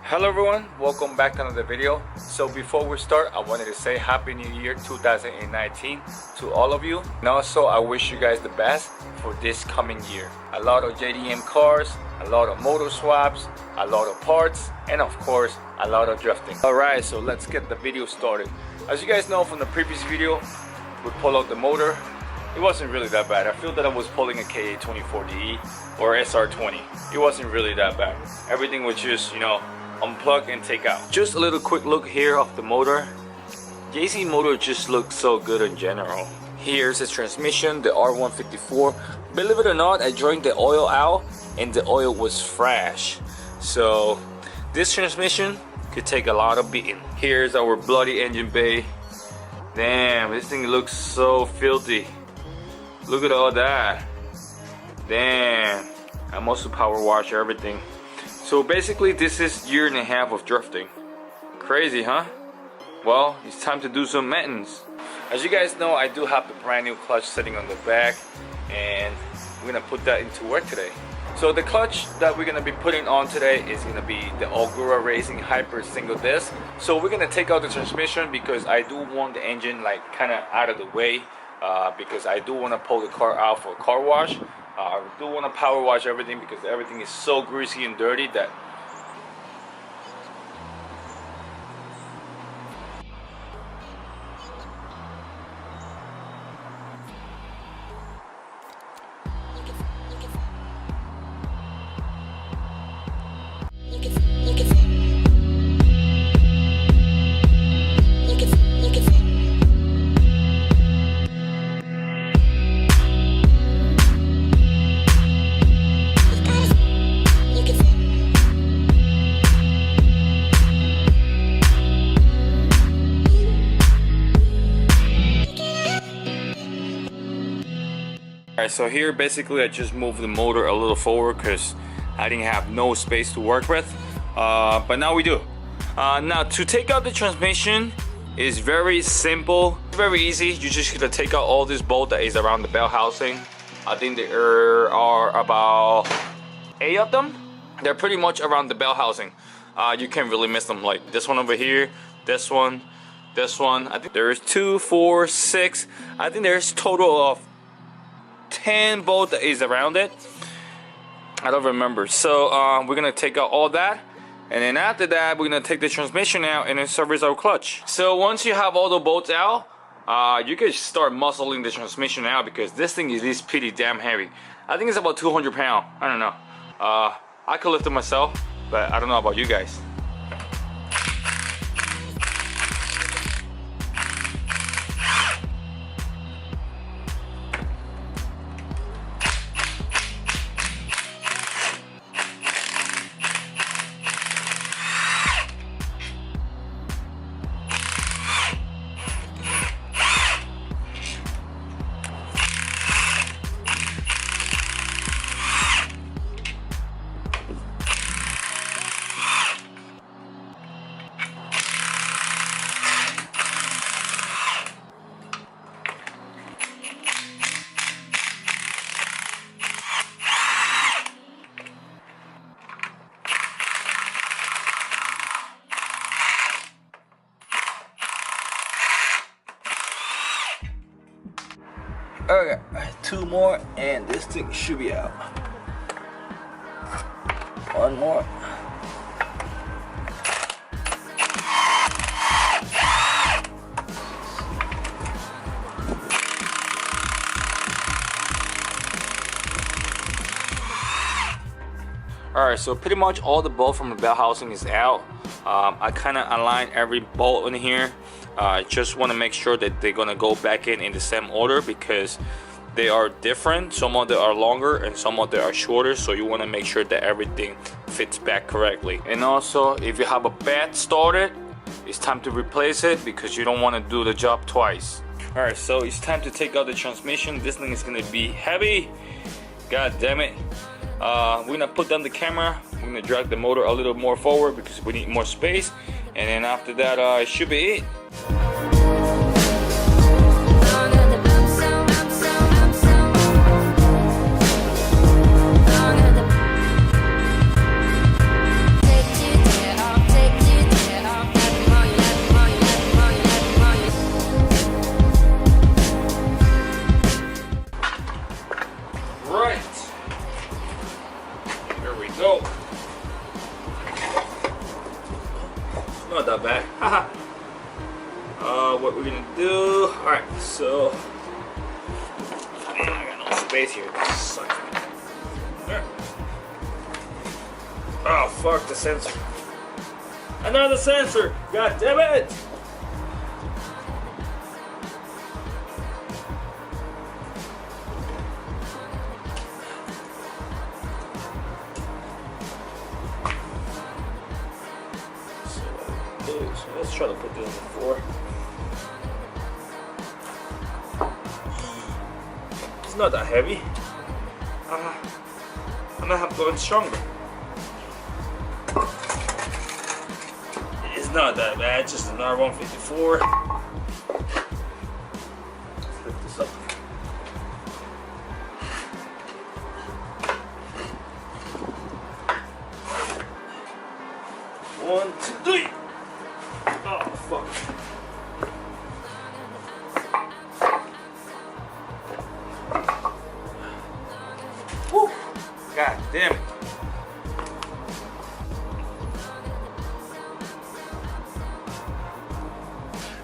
Hello everyone, welcome back to another video. So before we start, I wanted to say Happy New Year 2019 to all of you. And also I wish you guys the best for this coming year. A lot of JDM cars, a lot of motor swaps, a lot of parts, and of course a lot of drifting. Alright, so let's get the video started. As you guys know from the previous video, we pulled out the motor. It wasn't really that bad. I feel that I was pulling a KA24DE or SR20. It wasn't really that bad. Everything was just, unplug and take out. Just a little quick look here of the motor. The AC motor just looks so good in general. Here's the transmission, the R154. Believe it or not, I drank the oil out and the oil was fresh. So this transmission could take a lot of beating. Here's our bloody engine bay. Damn, this thing looks so filthy. Look at all that. Damn, I must power wash everything. So basically this is year and a half of drifting. Crazy, huh? Well, it's time to do some maintenance. As you guys know, I do have the brand new clutch sitting on the back, and we're gonna put that into work today. So the clutch that we're gonna be putting on today is gonna be the Algura Racing Hyper single disc. So we're gonna take out the transmission because I do want the engine like kind of out of the way, because I do want to pull the car out for a car wash. I do want to power wash everything because everything is so greasy and dirty that Alright, so here basically I just moved the motor a little forward because I didn't have no space to work with, but now we do. Now to take out the transmission is very simple, very easy. You just gotta take out all this bolt that is around the bell housing. I think there are about 8 of them. They're pretty much around the bell housing. You can't really miss them, like this one over here, this one. I think there's 2, 4, 6. I think there's total of 10 bolts that is around it. I don't remember. So we're gonna take out all that, and then after that we're gonna take the transmission out and then service our clutch. So once you have all the bolts out, you can start muscling the transmission out because this thing is pretty damn heavy. I think it's about 200 pounds. I don't know. I could lift it myself, but I don't know about you guys. Okay, 2 more and this thing should be out. 1 more. Alright, so pretty much all the bolt from the bell housing is out. I kind of align every bolt in here. I just want to make sure that they're gonna go back in the same order because they are different. Some of them are longer and some of them are shorter, so you want to make sure that everything fits back correctly. And also, if you have a bad started, it's time to replace it because you don't want to do the job twice. Alright, so it's time to take out the transmission. This thing is gonna be heavy. God damn it. We're gonna put down the camera. We're gonna drag the motor a little more forward because we need more space, and then after that it should be it. Take you there. not that bad. Haha. What we're gonna do? All right, so man, I got no space here. This sucks. There. Oh fuck the sensor! Another sensor! God damn it! So let's try to put this on the floor. It's not that heavy. I might have to go stronger. It's not that bad, just an R154. Let's lift this up. One, two, three. Oh fuck. Woo. God damn it.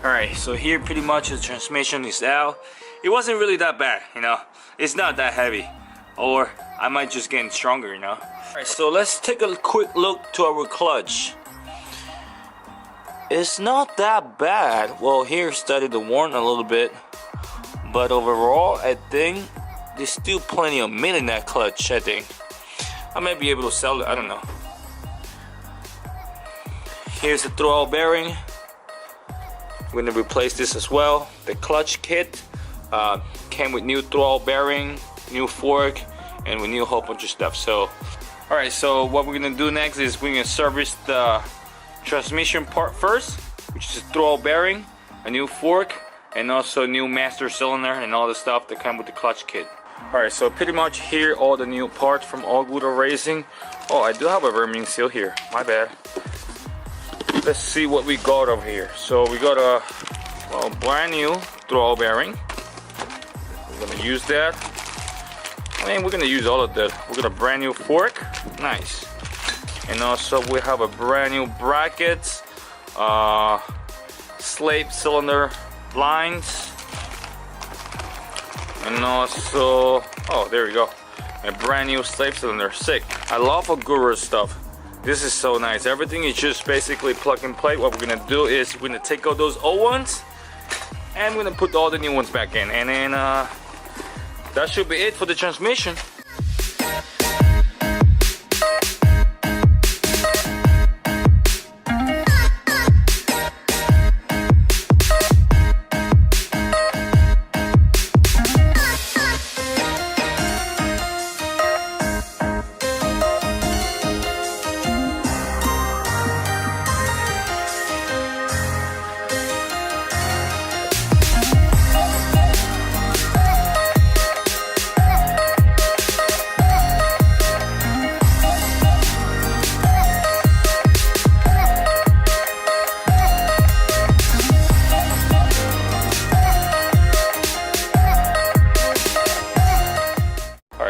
Alright, so here pretty much the transmission is out. It wasn't really that bad, you know. It's not that heavy. Or I might just get stronger, you know. Alright, so let's take a quick look to our clutch. It's not that bad. Well, here started to warn a little bit. But overall, I think there's still plenty of meat in that clutch, I think. I might be able to sell it, I don't know. Here's the throwout bearing. We're gonna replace this as well. The clutch kit came with new throwout bearing, new fork, and with new whole bunch of stuff. So, all right. So what we're gonna do next is we're gonna service the transmission part first, which is a throwout bearing, a new fork, and also new master cylinder and all the stuff that come with the clutch kit. All right. So pretty much here all the new parts from All Good Racing. Oh, I do have a vermin seal here. My bad. Let's see what we got over here. So we got a brand new throwout bearing. We're gonna use that. I mean, we're gonna use all of that. We got a brand new fork. Nice. And also we have a brand new brackets, slave cylinder lines, and also, oh, there we go, a brand new slave cylinder. Sick. I love Agura stuff. This is so nice. Everything is just basically plug and play. What we're gonna do is we're gonna take out those old ones and we're gonna put all the new ones back in, and then that should be it for the transmission.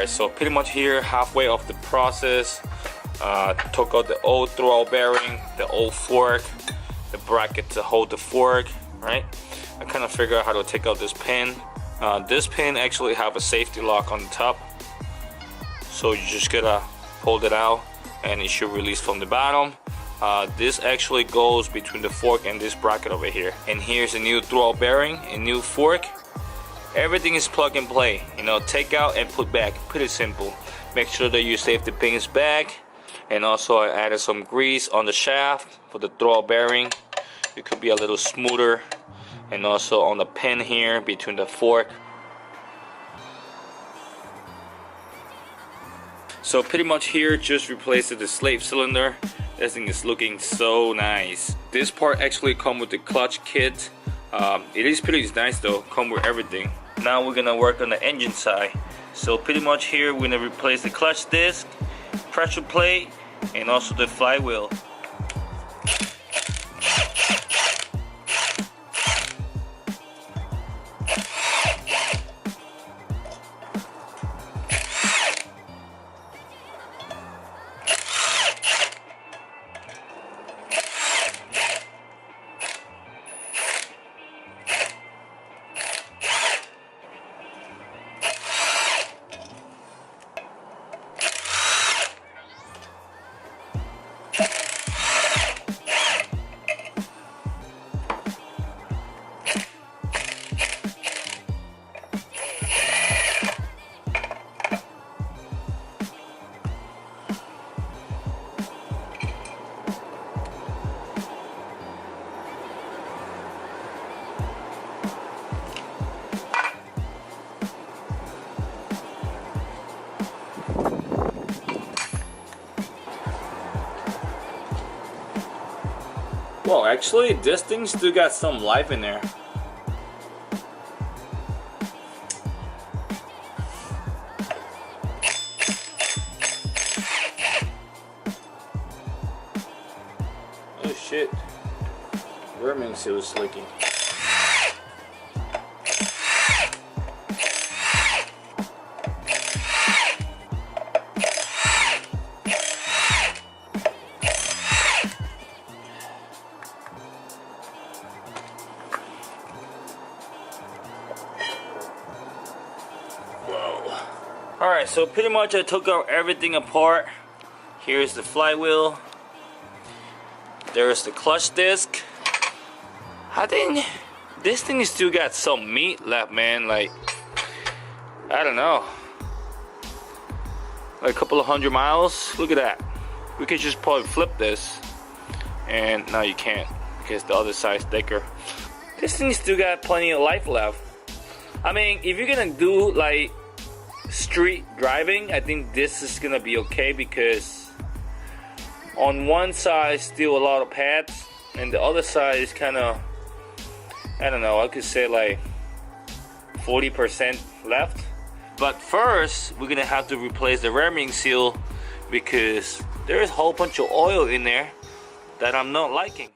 So pretty much here, halfway of the process, took out the old throwout bearing, the old fork, the bracket to hold the fork, right? I kind of figured out how to take out this pin. This pin actually have a safety lock on the top, so you just gotta pull it out and it should release from the bottom. This actually goes between the fork and this bracket over here. And here's a new throwout bearing, a new fork. Everything is plug and play, you know, take out and put back, pretty simple. Make sure that you save the pins back. And also I added some grease on the shaft for the throwout bearing. It could be a little smoother. And also on the pin here between the fork. So pretty much here, just replaced the slave cylinder. This thing is looking so nice. This part actually comes with the clutch kit. It is pretty nice though, come with everything. Now we're gonna work on the engine side. So pretty much here we're gonna replace the clutch disc, pressure plate, and also the flywheel. Well, actually, this thing still got some life in there. Oh shit. Vermin seal is leaking. Alright, so pretty much I took out everything apart. Here's the flywheel. There's the clutch disc. I think this thing still got some meat left, man. Like, I don't know. Like a couple of 100 miles. Look at that. We could just probably flip this. And no, you can't, because the other side's thicker. This thing still got plenty of life left. I mean, if you're gonna do like street driving, I think this is gonna be okay, because on one side still a lot of pads and the other side is kind of, I don't know, I could say like 40% left. But first we're gonna have to replace the rear-wing seal, because there is a whole bunch of oil in there that I'm not liking.